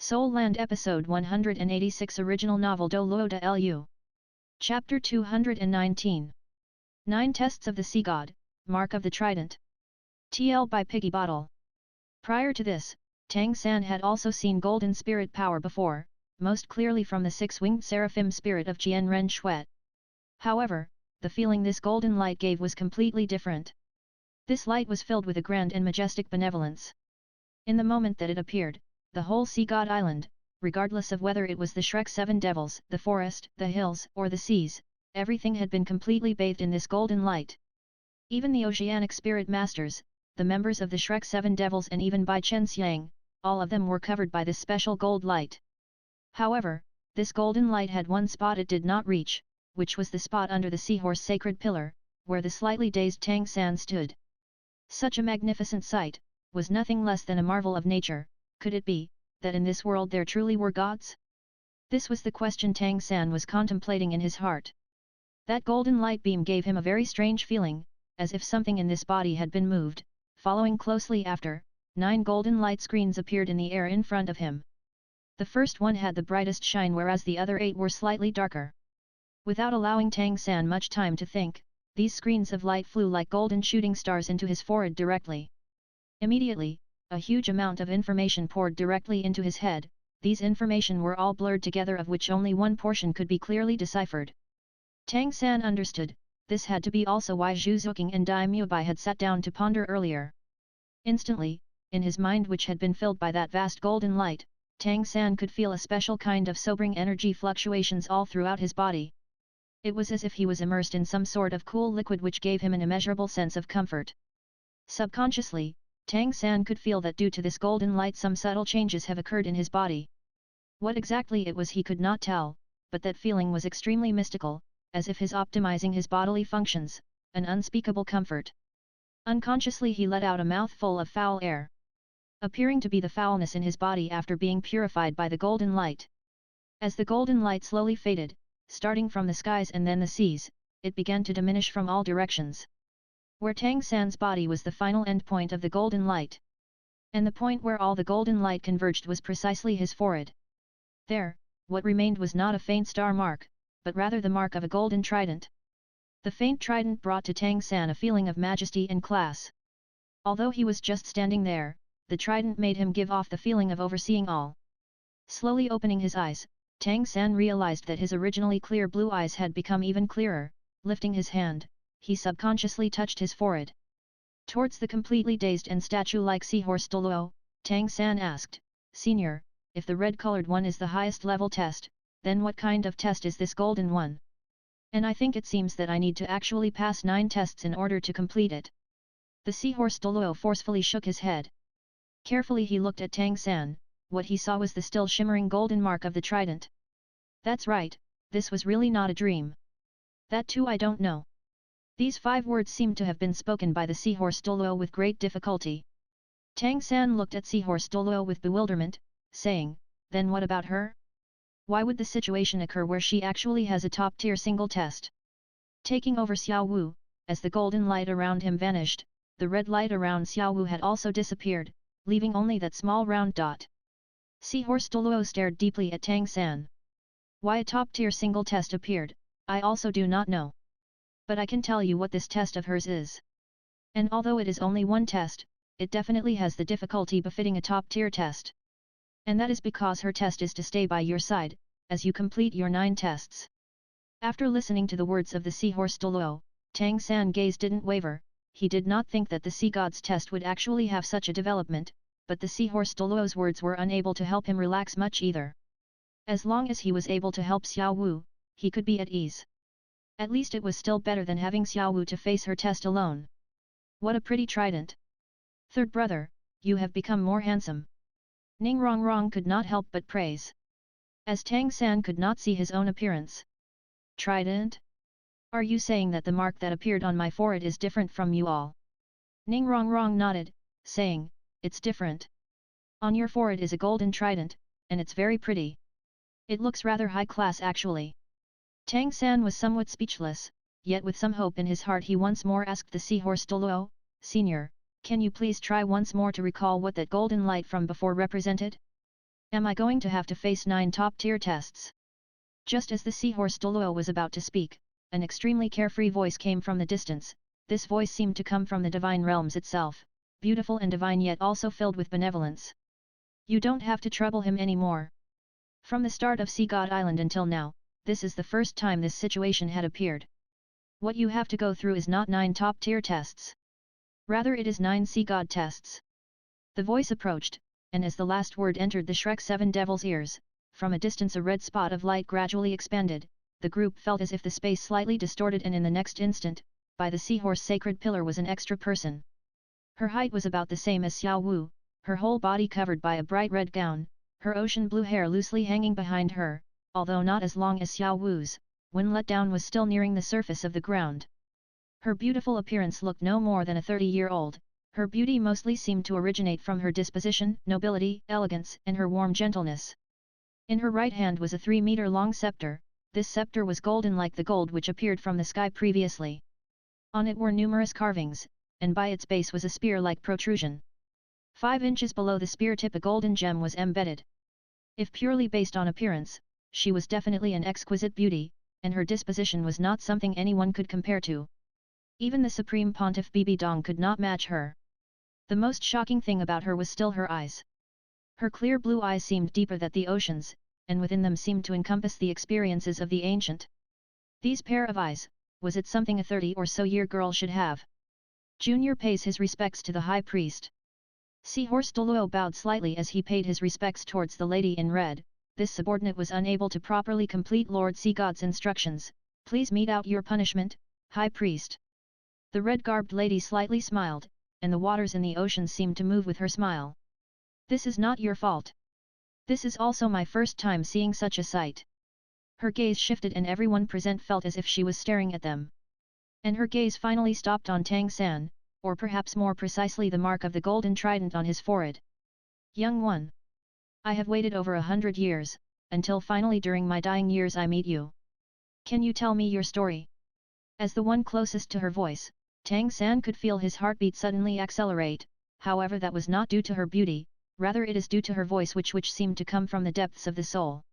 Soul Land Episode 186 Original Novel DouLuo DaLu. Chapter 219. 9 Tests of the Sea God, Mark of the Trident. TL by Piggy Bottle. Prior to this, Tang San had also seen golden spirit power before, most clearly from the six-winged seraphim spirit of Jian Ren Shuet. However, the feeling this golden light gave was completely different. This light was filled with a grand and majestic benevolence. In the moment that it appeared, the whole Sea God Island, regardless of whether it was the Shrek Seven Devils, the forest, the hills, or the seas, everything had been completely bathed in this golden light. Even the oceanic spirit masters, the members of the Shrek Seven Devils, and even Bai Chen Xiang, all of them were covered by this special gold light. However, this golden light had one spot it did not reach, which was the spot under the seahorse sacred pillar, where the slightly dazed Tang San stood. Such a magnificent sight was nothing less than a marvel of nature. Could it be that in this world there truly were gods? This was the question Tang San was contemplating in his heart. That golden light beam gave him a very strange feeling, as if something in this body had been moved. Following closely after, 9 golden light screens appeared in the air in front of him. The first one had the brightest shine, whereas the other 8 were slightly darker. Without allowing Tang San much time to think, these screens of light flew like golden shooting stars into his forehead directly. Immediately, a huge amount of information poured directly into his head. These information were all blurred together, of which only one portion could be clearly deciphered. Tang San understood, this had to be also why Zhu Zuqing and Dai Mubai had sat down to ponder earlier. Instantly, in his mind, which had been filled by that vast golden light, Tang San could feel a special kind of sobering energy fluctuations all throughout his body. It was as if he was immersed in some sort of cool liquid which gave him an immeasurable sense of comfort. Subconsciously, Tang San could feel that due to this golden light some subtle changes have occurred in his body. What exactly it was he could not tell, but that feeling was extremely mystical, as if his optimizing his bodily functions, an unspeakable comfort. Unconsciously he let out a mouthful of foul air, appearing to be the foulness in his body after being purified by the golden light. As the golden light slowly faded, starting from the skies and then the seas, it began to diminish from all directions. Where Tang San's body was the final endpoint of the golden light. And the point where all the golden light converged was precisely his forehead. There, what remained was not a faint star mark, but rather the mark of a golden trident. The faint trident brought to Tang San a feeling of majesty and class. Although he was just standing there, the trident made him give off the feeling of overseeing all. Slowly opening his eyes, Tang San realized that his originally clear blue eyes had become even clearer. Lifting his hand, he subconsciously touched his forehead. Towards the completely dazed and statue-like seahorse DouLuo, Tang San asked, "Senior, if the red-colored one is the highest level test, then what kind of test is this golden one? And I think it seems that I need to actually pass 9 tests in order to complete it." The seahorse DouLuo forcefully shook his head. Carefully he looked at Tang San. What he saw was the still shimmering golden mark of the trident. "That's right, this was really not a dream. That too I don't know." These 5 words seemed to have been spoken by the seahorse DouLuo with great difficulty. Tang San looked at seahorse DouLuo with bewilderment, saying, "Then what about her? Why would the situation occur where she actually has a top-tier single test?" Taking over Xiao Wu, as the golden light around him vanished, the red light around Xiao Wu had also disappeared, leaving only that small round dot. Seahorse DouLuo stared deeply at Tang San. "Why a top-tier single test appeared, I also do not know. But I can tell you what this test of hers is. And although it is only one test, it definitely has the difficulty befitting a top-tier test. And that is because her test is to stay by your side, as you complete your 9 tests." After listening to the words of the seahorse DouLuo, Tang San gaze didn't waver. He did not think that the sea god's test would actually have such a development, but the seahorse DouLuo's words were unable to help him relax much either. As long as he was able to help Xiao Wu, he could be at ease. At least it was still better than having Xiao Wu to face her test alone. "What a pretty trident! Third brother, you have become more handsome." Ning Rongrong could not help but praise. As Tang San could not see his own appearance. "Trident? Are you saying that the mark that appeared on my forehead is different from you all?" Ning Rongrong nodded, saying, "It's different. On your forehead is a golden trident, and it's very pretty. It looks rather high class actually." Tang San was somewhat speechless, yet with some hope in his heart he once more asked the seahorse DouLuo, "Senior, can you please try once more to recall what that golden light from before represented?" Am I going to have to face 9 top-tier tests? Just as the seahorse DouLuo was about to speak, an extremely carefree voice came from the distance. This voice seemed to come from the divine realms itself, beautiful and divine yet also filled with benevolence. You don't have to trouble him anymore. From the start of Sea God Island until now, this is the first time this situation had appeared. What you have to go through is not 9 top-tier tests. Rather it is 9 Sea God tests. The voice approached, and as the last word entered the Shrek 7 Devil's ears, from a distance a red spot of light gradually expanded. The group felt as if the space slightly distorted, and in the next instant, by the seahorse sacred pillar was an extra person. Her height was about the same as Xiao Wu, her whole body covered by a bright red gown, her ocean blue hair loosely hanging behind her, although not as long as Xiao Wu's, when let down was still nearing the surface of the ground. Her beautiful appearance looked no more than a 30-year-old, her beauty mostly seemed to originate from her disposition, nobility, elegance, and her warm gentleness. In her right hand was a 3-meter-long scepter. This scepter was golden like the gold which appeared from the sky previously. On it were numerous carvings, and by its base was a spear-like protrusion. 5 inches below the spear tip a golden gem was embedded. If purely based on appearance, she was definitely an exquisite beauty, and her disposition was not something anyone could compare to. Even the Supreme Pontiff Bibi Dong could not match her. The most shocking thing about her was still her eyes. Her clear blue eyes seemed deeper than the oceans, and within them seemed to encompass the experiences of the ancient. These pair of eyes, was it something a 30 or so year girl should have? Junior pays his respects to the high priest. Seahorse DouLuo bowed slightly as he paid his respects towards the lady in red. This subordinate was unable to properly complete Lord Sea God's instructions. Please mete out your punishment, high priest. The red-garbed lady slightly smiled, and the waters in the ocean seemed to move with her smile. This is not your fault. This is also my first time seeing such a sight. Her gaze shifted and everyone present felt as if she was staring at them. And her gaze finally stopped on Tang San, or perhaps more precisely the mark of the golden trident on his forehead. Young one. I have waited over 100 years, until finally during my dying years I meet you. Can you tell me your story? As the one closest to her voice, Tang San could feel his heartbeat suddenly accelerate, however that was not due to her beauty, rather it is due to her voice which seemed to come from the depths of the soul.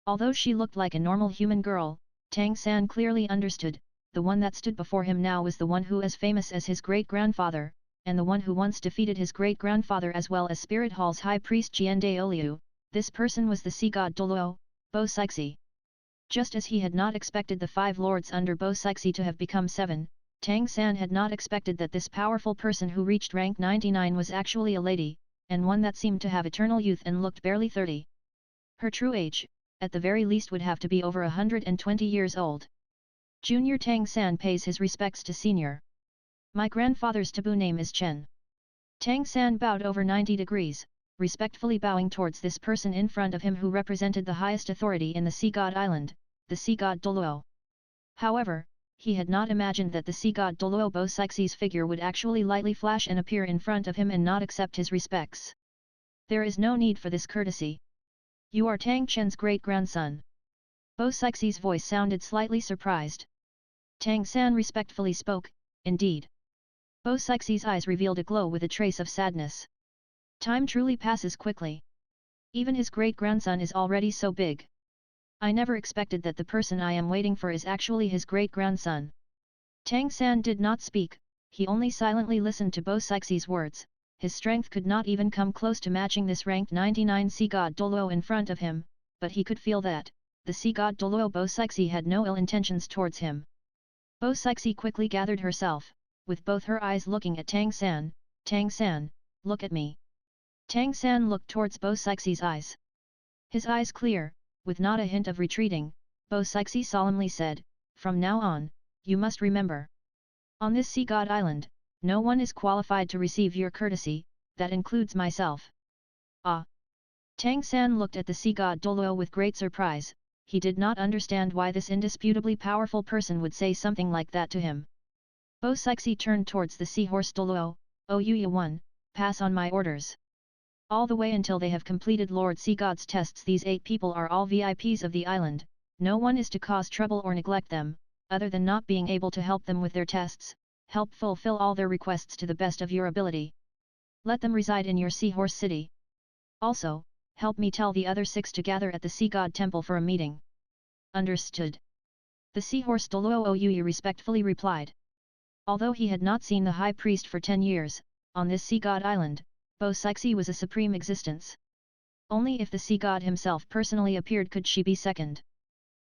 Although she looked like a normal human girl, Tang San clearly understood, the one that stood before him now was the one who is famous as his great-grandfather, and the one who once defeated his great-grandfather as well as Spirit Hall's high priest DouLuo. This person was the sea god DouLuo, Bo Sixi. Just as he had not expected the 5 lords under Bo Sixi to have become 7, Tang San had not expected that this powerful person who reached rank 99 was actually a lady, and one that seemed to have eternal youth and looked barely 30. Her true age, at the very least would have to be over 120 years old. Junior Tang San pays his respects to senior. My grandfather's taboo name is Chen. Tang San bowed over 90 degrees, respectfully bowing towards this person in front of him who represented the highest authority in the Sea God Island, the Sea God DouLuo. However, he had not imagined that the Sea God DouLuo Bo Sixi's figure would actually lightly flash and appear in front of him and not accept his respects. There is no need for this courtesy. You are Tang Chen's great-grandson. Bo Sixi's voice sounded slightly surprised. Tang San respectfully spoke, indeed. Bo Sixi's eyes revealed a glow with a trace of sadness. Time truly passes quickly. Even his great-grandson is already so big. I never expected that the person I am waiting for is actually his great-grandson. Tang San did not speak, he only silently listened to Bo Sixi's words. His strength could not even come close to matching this ranked 99 Sea God DouLuo in front of him, but he could feel that, the Sea God DouLuo Bo Sixi had no ill intentions towards him. Bo Sixi quickly gathered herself, with both her eyes looking at Tang San. Tang San, look at me. Tang San looked towards Bo Sixi's eyes. His eyes clear, with not a hint of retreating, Bo Sixi solemnly said, from now on, you must remember. On this Sea God Island, no one is qualified to receive your courtesy, that includes myself. Ah! Tang San looked at the Sea God DouLuo with great surprise. He did not understand why this indisputably powerful person would say something like that to him. Bo Sixi turned towards the seahorse DouLuo, "Oh you one, pass on my orders. All the way until they have completed Lord Sea God's tests these 8 people are all VIPs of the island, no one is to cause trouble or neglect them, other than not being able to help them with their tests, help fulfill all their requests to the best of your ability. Let them reside in your seahorse city. Also, help me tell the other 6 to gather at the Sea God Temple for a meeting. Understood. The seahorse DouLuo respectfully replied. Although he had not seen the high priest for 10 years, on this sea god island, Bo Sixi was a supreme existence. Only if the sea god himself personally appeared could she be second.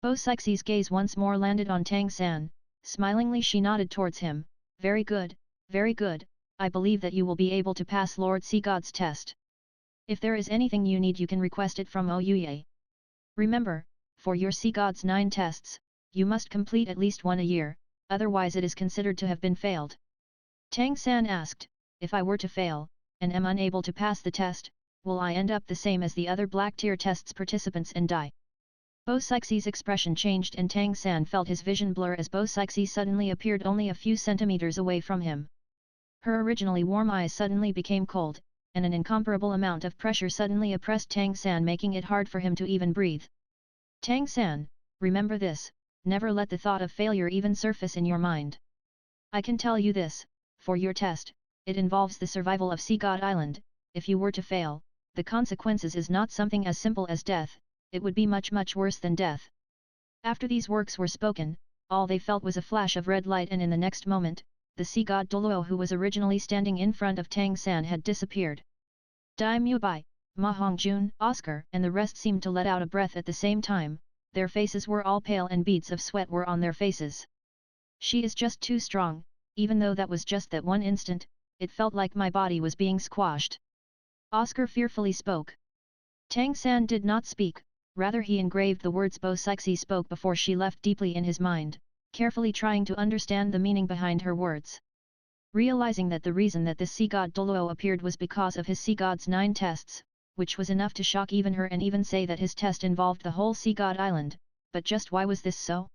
Bo Sixi's gaze once more landed on Tang San, smilingly she nodded towards him, very good, I believe that you will be able to pass Lord Sea God's test. If there is anything you need you can request it from Ouye. Remember, for your Sea God's 9 tests, you must complete at least 1 a year, otherwise it is considered to have been failed. Tang San asked, if I were to fail, and am unable to pass the test, will I end up the same as the other black tier tests participants and die? Bo Sixi's expression changed and Tang San felt his vision blur as Bo Sixi suddenly appeared only a few centimeters away from him. Her originally warm eyes suddenly became cold, and an incomparable amount of pressure suddenly oppressed Tang San making it hard for him to even breathe. Tang San, remember this, never let the thought of failure even surface in your mind. I can tell you this, for your test, it involves the survival of Sea God Island. If you were to fail, the consequences is not something as simple as death, it would be much worse than death. After these words were spoken, all they felt was a flash of red light and in the next moment, the sea god DouLuo who was originally standing in front of Tang San had disappeared. Dai Mubai, Ma Hongjun, Oscar and the rest seemed to let out a breath at the same time, their faces were all pale and beads of sweat were on their faces. She is just too strong, even though that was just that one instant, it felt like my body was being squashed. Oscar fearfully spoke. Tang San did not speak, rather he engraved the words Bo Sixi spoke before she left deeply in his mind, carefully trying to understand the meaning behind her words. Realizing that the reason that this sea god DouLuo appeared was because of his sea god's 9 tests, which was enough to shock even her and even say that his test involved the whole sea god island, but just why was this so?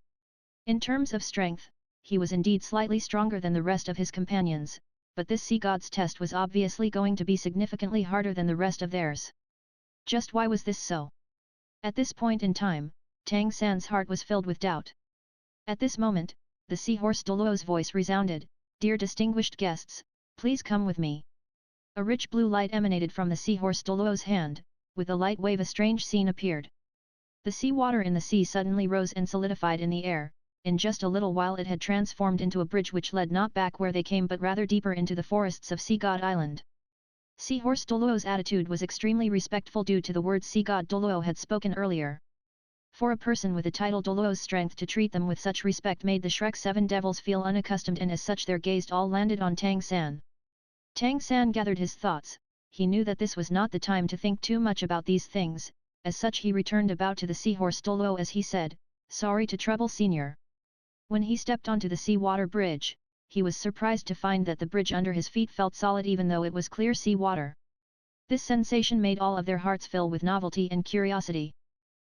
In terms of strength, he was indeed slightly stronger than the rest of his companions, but this sea god's test was obviously going to be significantly harder than the rest of theirs. Just why was this so? At this point in time, Tang San's heart was filled with doubt. At this moment, the seahorse DouLuo's voice resounded, "Dear distinguished guests, please come with me." A rich blue light emanated from the seahorse DouLuo's hand, with a light wave a strange scene appeared. The sea water in the sea suddenly rose and solidified in the air, in just a little while it had transformed into a bridge which led not back where they came but rather deeper into the forests of Sea God Island. Seahorse DouLuo's attitude was extremely respectful due to the words Sea God DouLuo had spoken earlier. For a person with the title DouLuo's strength to treat them with such respect made the Shrek 7 devils feel unaccustomed and as such their gaze all landed on Tang San. Tang San gathered his thoughts, he knew that this was not the time to think too much about these things, as such he returned about to the seahorse DouLuo as he said, "Sorry to trouble Senior." When he stepped onto the sea-water bridge, he was surprised to find that the bridge under his feet felt solid even though it was clear sea water. This sensation made all of their hearts fill with novelty and curiosity.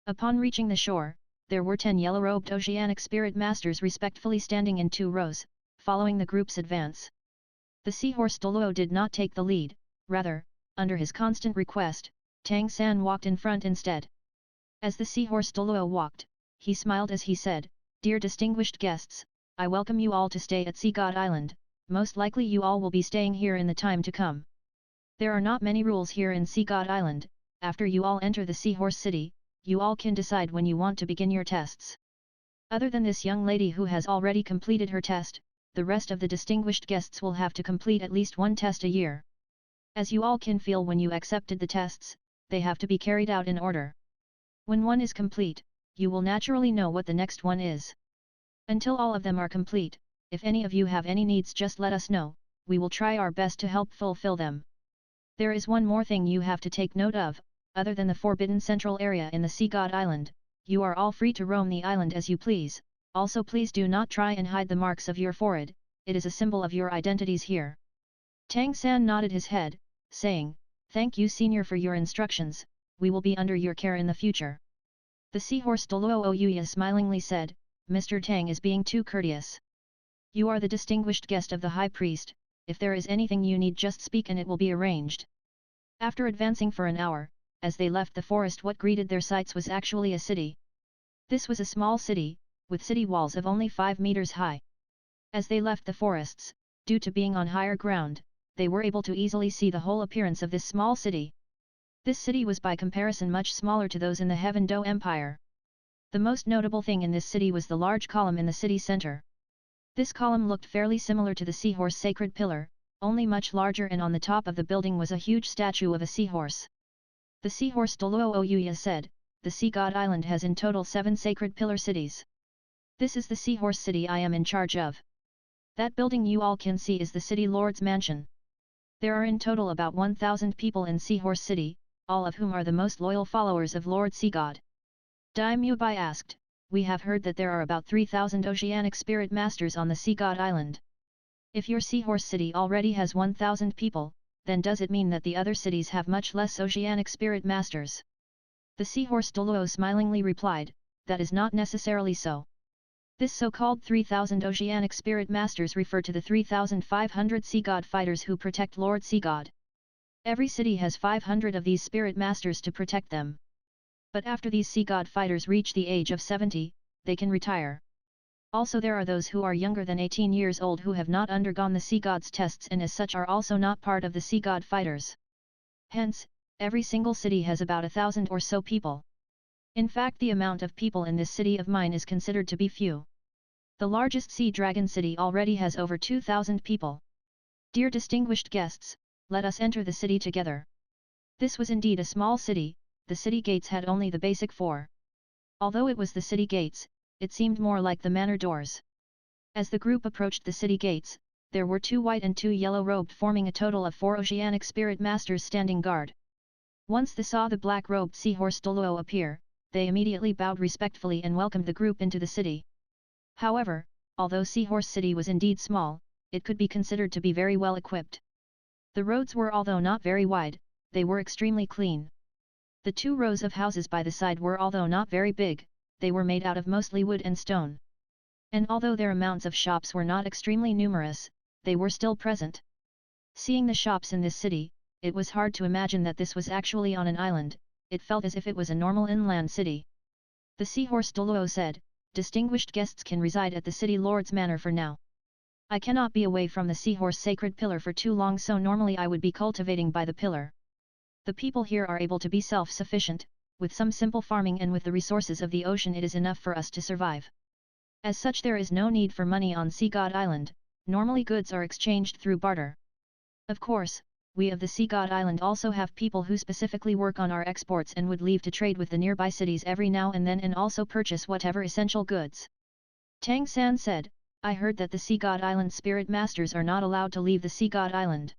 Upon reaching the shore, there were 10 yellow-robed oceanic spirit masters respectfully standing in 2 rows, following the group's advance. The seahorse DouLuo did not take the lead, rather, under his constant request, Tang San walked in front instead. As the seahorse DouLuo walked, he smiled as he said, "Dear distinguished guests, I welcome you all to stay at Sea God Island, most likely you all will be staying here in the time to come. There are not many rules here in Sea God Island, after you all enter the Seahorse City, you all can decide when you want to begin your tests. Other than this young lady who has already completed her test, the rest of the distinguished guests will have to complete at least 1 test a year. As you all can feel when you accepted the tests, they have to be carried out in order. When one is complete, you will naturally know what the next one is. Until all of them are complete, if any of you have any needs just let us know, we will try our best to help fulfill them. There is one more thing you have to take note of, other than the forbidden central area in the Sea God Island, you are all free to roam the island as you please, also please do not try and hide the marks of your forehead, it is a symbol of your identities here." Tang San nodded his head, saying, "Thank you Senior for your instructions, we will be under your care in the future." The seahorse DouLuo smilingly said, "Mr. Tang is being too courteous. You are the distinguished guest of the High Priest, if there is anything you need just speak and it will be arranged." After advancing for an hour, as they left the forest what greeted their sights was actually a city. This was a small city, with city walls of only 5 meters high. As they left the forests, due to being on higher ground, they were able to easily see the whole appearance of this small city. This city was by comparison much smaller to those in the Heaven Do Empire. The most notable thing in this city was the large column in the city center. This column looked fairly similar to the seahorse sacred pillar, only much larger, and on the top of the building was a huge statue of a seahorse. The seahorse DouLuo said, "The Sea God Island has in total 7 sacred pillar cities. This is the seahorse city I am in charge of. That building you all can see is the city lord's mansion. There are in total about 1,000 people in Seahorse City, all of whom are the most loyal followers of Lord Sea God." Daimyo Bai asked, "We have heard that there are about 3,000 oceanic spirit masters on the Sea God Island. If your Seahorse City already has 1,000 people, then does it mean that the other cities have much less oceanic spirit masters?" The Seahorse DouLuo smilingly replied, "That is not necessarily so. This so-called 3,000 oceanic spirit masters refer to the 3,500 sea god fighters who protect Lord Sea God. Every city has 500 of these spirit masters to protect them. But after these sea god fighters reach the age of 70, they can retire. Also there are those who are younger than 18 years old who have not undergone the sea god's tests and as such are also not part of the sea god fighters. Hence, every single city has about 1,000 or so people. In fact, the amount of people in this city of mine is considered to be few. The largest sea dragon city already has over 2,000 people. Dear distinguished guests, let us enter the city together." This was indeed a small city. The city gates had only the basic 4. Although it was the city gates, it seemed more like the manor doors. As the group approached the city gates, there were 2 white and 2 yellow robed, forming a total of 4 oceanic spirit masters standing guard. Once they saw the black-robed seahorse DouLuo appear, they immediately bowed respectfully and welcomed the group into the city. However, although Seahorse City was indeed small, it could be considered to be very well equipped. The roads were, although not very wide, they were extremely clean. The 2 rows of houses by the side were, although not very big, they were made out of mostly wood and stone. And although their amounts of shops were not extremely numerous, they were still present. Seeing the shops in this city, it was hard to imagine that this was actually on an island. It felt as if it was a normal inland city. The seahorse DouLuo said, "Distinguished guests can reside at the city lord's manor for now. I cannot be away from the seahorse sacred pillar for too long, so normally I would be cultivating by the pillar. The people here are able to be self-sufficient, with some simple farming, and with the resources of the ocean it is enough for us to survive. As such there is no need for money on Sea God Island, normally goods are exchanged through barter. Of course, we of the Sea God Island also have people who specifically work on our exports and would leave to trade with the nearby cities every now and then and also purchase whatever essential goods." Tang San said, "I heard that the Sea God Island spirit masters are not allowed to leave the Sea God Island."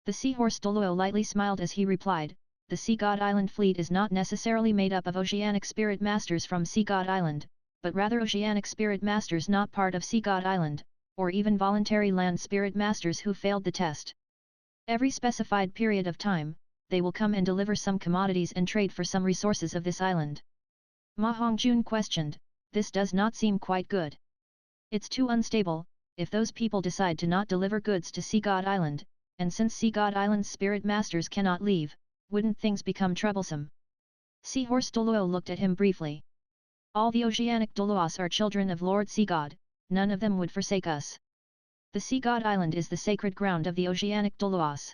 The seahorse DouLuo lightly smiled as he replied, "The Sea God Island fleet is not necessarily made up of oceanic spirit masters from Sea God Island, but rather oceanic spirit masters not part of Sea God Island, or even voluntary land spirit masters who failed the test. Every specified period of time, they will come and deliver some commodities and trade for some resources of this island." Ma Hongjun questioned, "This does not seem quite good. It's too unstable. If those people decide to not deliver goods to Sea God Island, and since Sea God Island's spirit masters cannot leave, wouldn't things become troublesome?" Seahorse DouLuo looked at him briefly. "All the oceanic DouLuos are children of Lord Sea God, none of them would forsake us. The Sea God Island is the sacred ground of the oceanic DouLuos."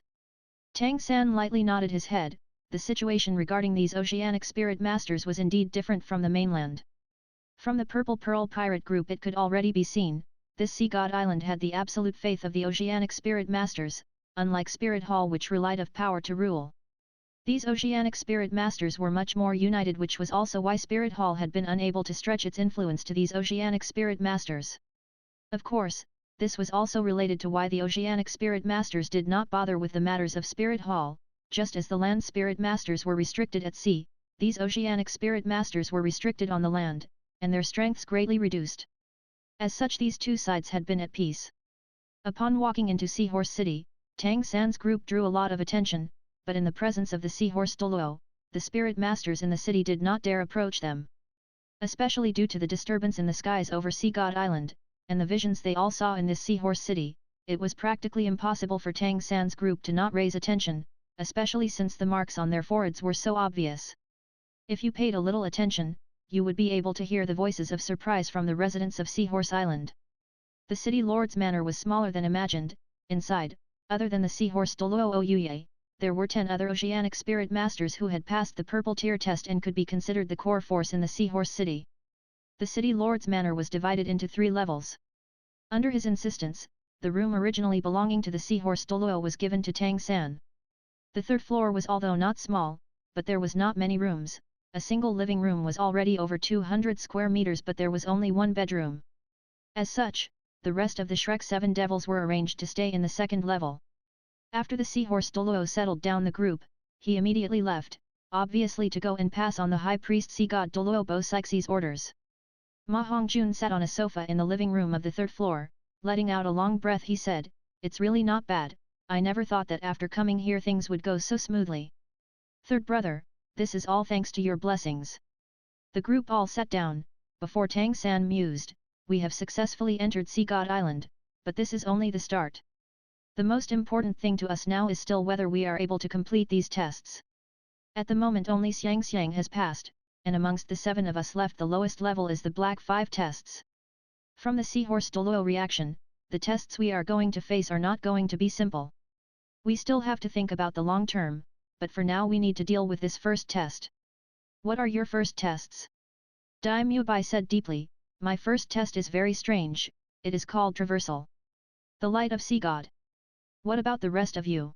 Tang San lightly nodded his head. The situation regarding these oceanic spirit masters was indeed different from the mainland. From the Purple Pearl pirate group it could already be seen, this Sea God Island had the absolute faith of the oceanic spirit masters, unlike Spirit Hall which relied of power to rule. These oceanic spirit masters were much more united, which was also why Spirit Hall had been unable to stretch its influence to these oceanic spirit masters. Of course, this was also related to why the oceanic spirit masters did not bother with the matters of Spirit Hall. Just as the land spirit masters were restricted at sea, these oceanic spirit masters were restricted on the land, and their strengths greatly reduced. As such, these two sides had been at peace. Upon walking into Seahorse City, Tang San's group drew a lot of attention, but in the presence of the Seahorse DouLuo, the spirit masters in the city did not dare approach them. Especially due to the disturbance in the skies over Sea God Island, and the visions they all saw in this Seahorse City, it was practically impossible for Tang San's group to not raise attention, especially since the marks on their foreheads were so obvious. If you paid a little attention, you would be able to hear the voices of surprise from the residents of Seahorse Island. The city lord's manor was smaller than imagined. Inside, other than the Seahorse DouLuo, there were 10 other oceanic spirit masters who had passed the purple tier test and could be considered the core force in the Seahorse City. The city lord's manor was divided into 3 levels. Under his insistence, the room originally belonging to the Seahorse DouLuo was given to Tang San. The 3rd floor was although not small, but there was not many rooms. A single living room was already over 200 square meters, but there was only 1 bedroom. As such, the rest of the Shrek 7 devils were arranged to stay in the 2nd level. After the Seahorse DouLuo settled down the group, he immediately left, obviously to go and pass on the High Priest Sea God DouLuo Bosixie's orders. Ma Hongjun sat on a sofa in the living room of the 3rd floor, letting out a long breath. He said, "It's really not bad. I never thought that after coming here things would go so smoothly. 3rd brother, this is all thanks to your blessings." The group all sat down. Before Tang San mused, "We have successfully entered Sea God Island, but this is only the start. The most important thing to us now is still whether we are able to complete these tests. At the moment only Xiang has passed, and amongst the 7 of us left the lowest level is the Black 5 tests. From the Seahorse DouLuo reaction, the tests we are going to face are not going to be simple. We still have to think about the long term, but for now we need to deal with this first test." "What are your first tests?" Dai Mubai said deeply. "My first test is very strange, it is called Traversal. The Light of Sea God. What about the rest of you?"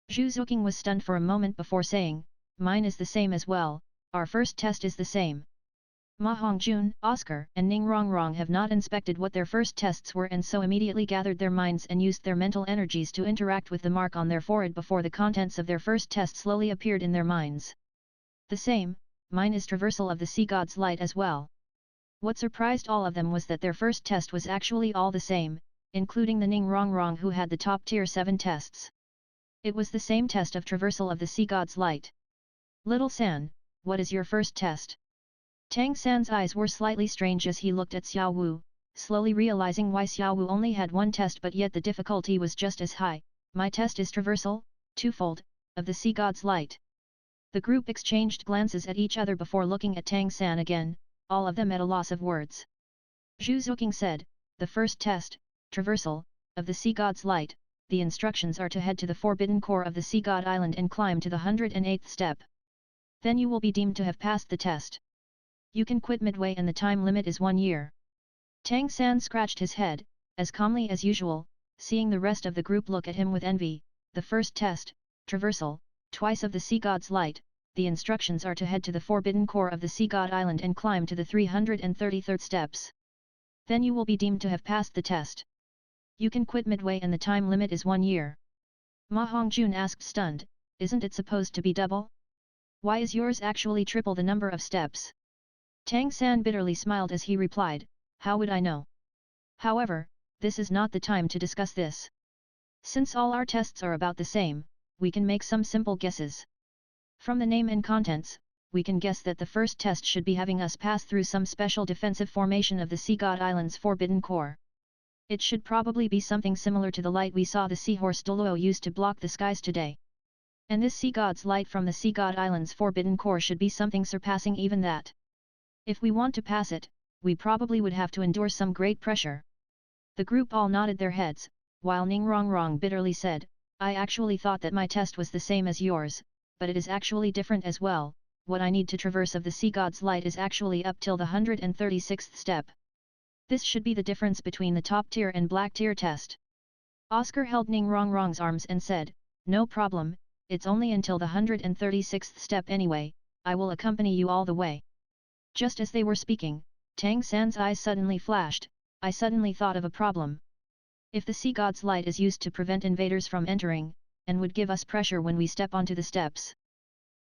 Zhu Zuqing was stunned for a moment before saying, "Mine is the same as well, our first test is the same." Ma Hongjun, Oscar and Ning Rongrong have not inspected what their first tests were and so immediately gathered their minds and used their mental energies to interact with the mark on their forehead before the contents of their first test slowly appeared in their minds. "The same, mine is Traversal of the Sea God's Light as well." What surprised all of them was that their first test was actually all the same, including the Ning Rongrong who had the top tier 7 tests. It was the same test of Traversal of the Sea God's Light. "Little San, what is your first test?" Tang San's eyes were slightly strange as he looked at Xiao Wu, slowly realizing why Xiao Wu only had 1 test but yet the difficulty was just as high. "My test is Traversal, twofold, of the Sea God's Light." The group exchanged glances at each other before looking at Tang San again, all of them at a loss of words. Zhu Zuqing said, "The first test, Traversal, of the Sea God's Light, the instructions are to head to the Forbidden Core of the Sea God Island and climb to the 108th step. Then you will be deemed to have passed the test. You can quit midway and the time limit is 1 year." Tang San scratched his head, as calmly as usual, seeing the rest of the group look at him with envy. "The first test, Traversal, twice of the Sea God's Light, the instructions are to head to the Forbidden Core of the Sea God Island and climb to the 333rd steps. Then you will be deemed to have passed the test. You can quit midway and the time limit is 1 year." Ma Hongjun asked stunned, "Isn't it supposed to be double? Why is yours actually triple the number of steps?" Tang San bitterly smiled as he replied, "How would I know? However, this is not the time to discuss this. Since all our tests are about the same, we can make some simple guesses. From the name and contents, we can guess that the first test should be having us pass through some special defensive formation of the Sea God Island's Forbidden Core. It should probably be something similar to the light we saw the Seahorse DouLuo use to block the skies today. And this Sea God's Light from the Sea God Island's Forbidden Core should be something surpassing even that. If we want to pass it, we probably would have to endure some great pressure." The group all nodded their heads, while Ning Rongrong bitterly said, "I actually thought that my test was the same as yours, but it is actually different as well. What I need to traverse of the Sea God's Light is actually up till the 136th step. This should be the difference between the top tier and black tier test." Oscar held Ning Rongrong's arms and said, "No problem, it's only until the 136th step anyway, I will accompany you all the way." Just as they were speaking, Tang San's eyes suddenly flashed. "I suddenly thought of a problem. If the Sea God's Light is used to prevent invaders from entering, and would give us pressure when we step onto the steps,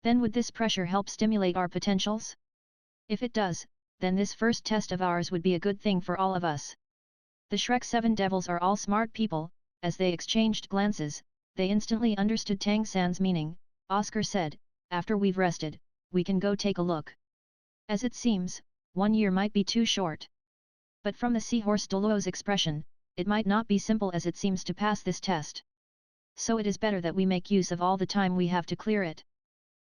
then would this pressure help stimulate our potentials? If it does, then this first test of ours would be a good thing for all of us." The Shrek 7 devils are all smart people. As they exchanged glances, they instantly understood Tang San's meaning. Oscar said, "After we've rested, we can go take a look. As it seems, 1 year might be too short. But from the Seahorse DouLuo's expression, it might not be simple as it seems to pass this test. So it is better that we make use of all the time we have to clear it."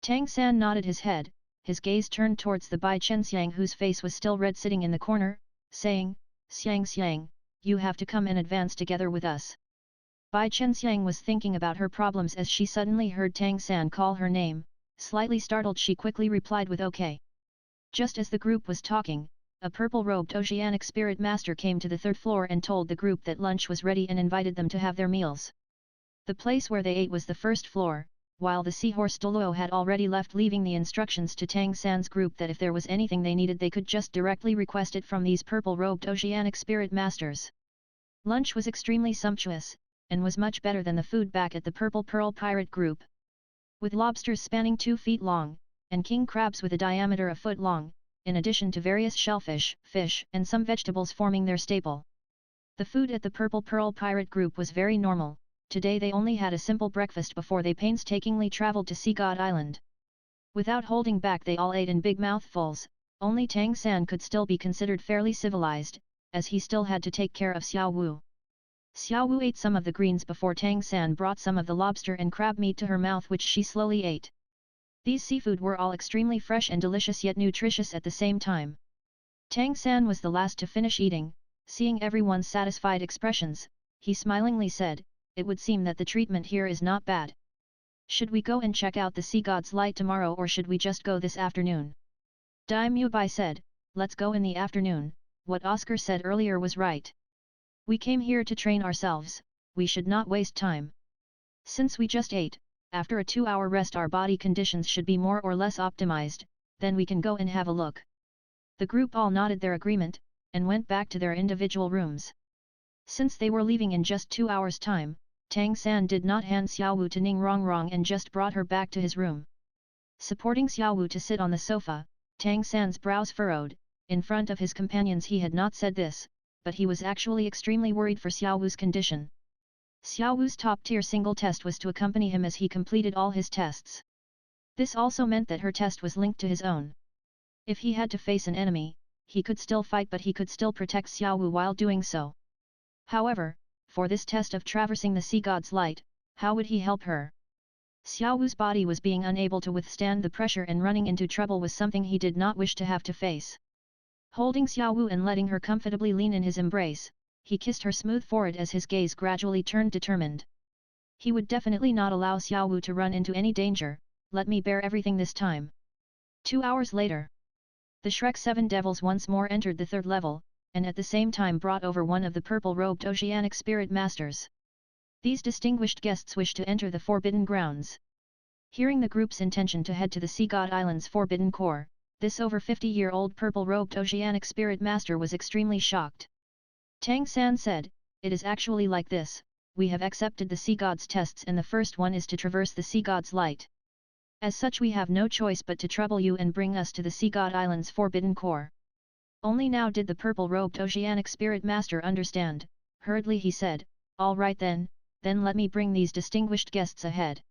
Tang San nodded his head, his gaze turned towards the Bai Chenxiang whose face was still red sitting in the corner, saying, "Xiang, you have to come and advance together with us." Bai Chenxiang was thinking about her problems as she suddenly heard Tang San call her name. Slightly startled, she quickly replied with okay. Just as the group was talking, a purple-robed oceanic spirit master came to the third floor and told the group that lunch was ready and invited them to have their meals. The place where they ate was the first floor, while the seahorse DouLuo had already left, leaving the instructions to Tang San's group that if there was anything they needed they could just directly request it from these purple-robed oceanic spirit masters. Lunch was extremely sumptuous, and was much better than the food back at the Purple Pearl Pirate Group. With lobsters spanning 2 feet long, and king crabs with a diameter a foot long, in addition to various shellfish, fish, and some vegetables forming their staple. The food at the Purple Pearl Pirate Group was very normal. Today they only had a simple breakfast before they painstakingly traveled to Sea God Island. Without holding back they all ate in big mouthfuls. Only Tang San could still be considered fairly civilized, as he still had to take care of Xiao Wu. Xiao Wu ate some of the greens before Tang San brought some of the lobster and crab meat to her mouth, which she slowly ate. These seafood were all extremely fresh and delicious, yet nutritious at the same time. Tang San was the last to finish eating. Seeing everyone's satisfied expressions, he smilingly said, "It would seem that the treatment here is not bad. Should we go and check out the Sea God's Light tomorrow, or should we just go this afternoon?" Daimyo Bai said, "Let's go in the afternoon." What Oscar said earlier was right. We came here to train ourselves, we should not waste time. Since we just ate, after a 2-hour rest our body conditions should be more or less optimized, then we can go and have a look. The group all nodded their agreement, and went back to their individual rooms. Since they were leaving in just 2 hours' time, Tang San did not hand Xiao Wu to Ning Rongrong and just brought her back to his room. Supporting Xiao Wu to sit on the sofa, Tang San's brows furrowed. In front of his companions he had not said this, but he was actually extremely worried for Xiao Wu's condition. Xiao Wu's top-tier single test was to accompany him as he completed all his tests. This also meant that her test was linked to his own. If he had to face an enemy, he could still fight, but he could still protect Xiao Wu while doing so. However, for this test of traversing the Sea God's Light, how would he help her? Xiao Wu's body was being unable to withstand the pressure, and running into trouble was something he did not wish to have to face. Holding Xiao Wu and letting her comfortably lean in his embrace, he kissed her smooth forehead as his gaze gradually turned determined. He would definitely not allow Xiao Wu to run into any danger. Let me bear everything this time. 2 hours later, the Shrek 7 Devils once more entered the 3rd level, and at the same time brought over one of the purple-robed oceanic spirit masters. These distinguished guests wished to enter the Forbidden Grounds. Hearing the group's intention to head to the Sea God Island's Forbidden Core, this over 50-year-old purple-robed oceanic spirit master was extremely shocked. Tang San said, "It is actually like this, we have accepted the Sea God's tests and the first one is to traverse the Sea God's Light. As such we have no choice but to trouble you and bring us to the Sea God Island's Forbidden Core." Only now did the purple-robed oceanic spirit master understand. Hurriedly he said, "All right then let me bring these distinguished guests ahead.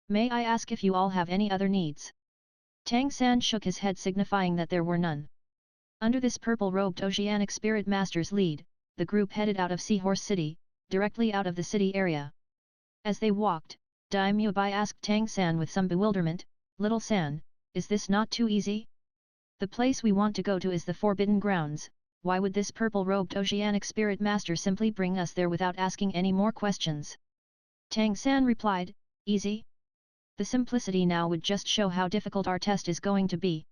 May I ask if you all have any other needs?" Tang San shook his head, signifying that there were none. Under this purple-robed oceanic spirit master's lead, the group headed out of Seahorse City, directly out of the city area. As they walked, Daimyo Bai asked Tang San with some bewilderment, "Little San, is this not too easy? The place we want to go to is the Forbidden Grounds, why would this purple-robed oceanic spirit master simply bring us there without asking any more questions?" Tang San replied, "Easy? The simplicity now would just show how difficult our test is going to be.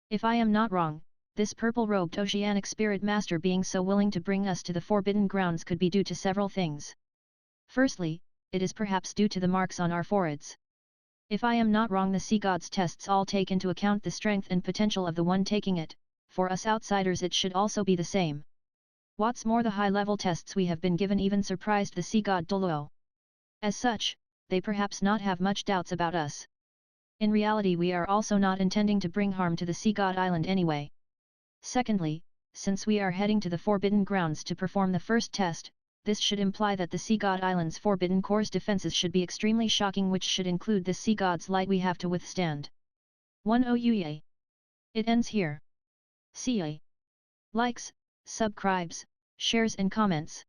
If I am not wrong, this purple-robed oceanic spirit master being so willing to bring us to the Forbidden Grounds could be due to several things. Firstly, it is perhaps due to the marks on our foreheads. If I am not wrong, the Sea God's tests all take into account the strength and potential of the one taking it. For us outsiders it should also be the same. What's more, the high-level tests we have been given even surprised the Sea God DouLuo. As such, they perhaps not have much doubts about us. In reality we are also not intending to bring harm to the Sea God Island anyway. Secondly, since we are heading to the Forbidden Grounds to perform the first test, this should imply that the Sea God Island's Forbidden Core's defenses should be extremely shocking, which should include the Sea God's Light we have to withstand. 10 It ends here. See ya. Likes, subscribes, shares and comments.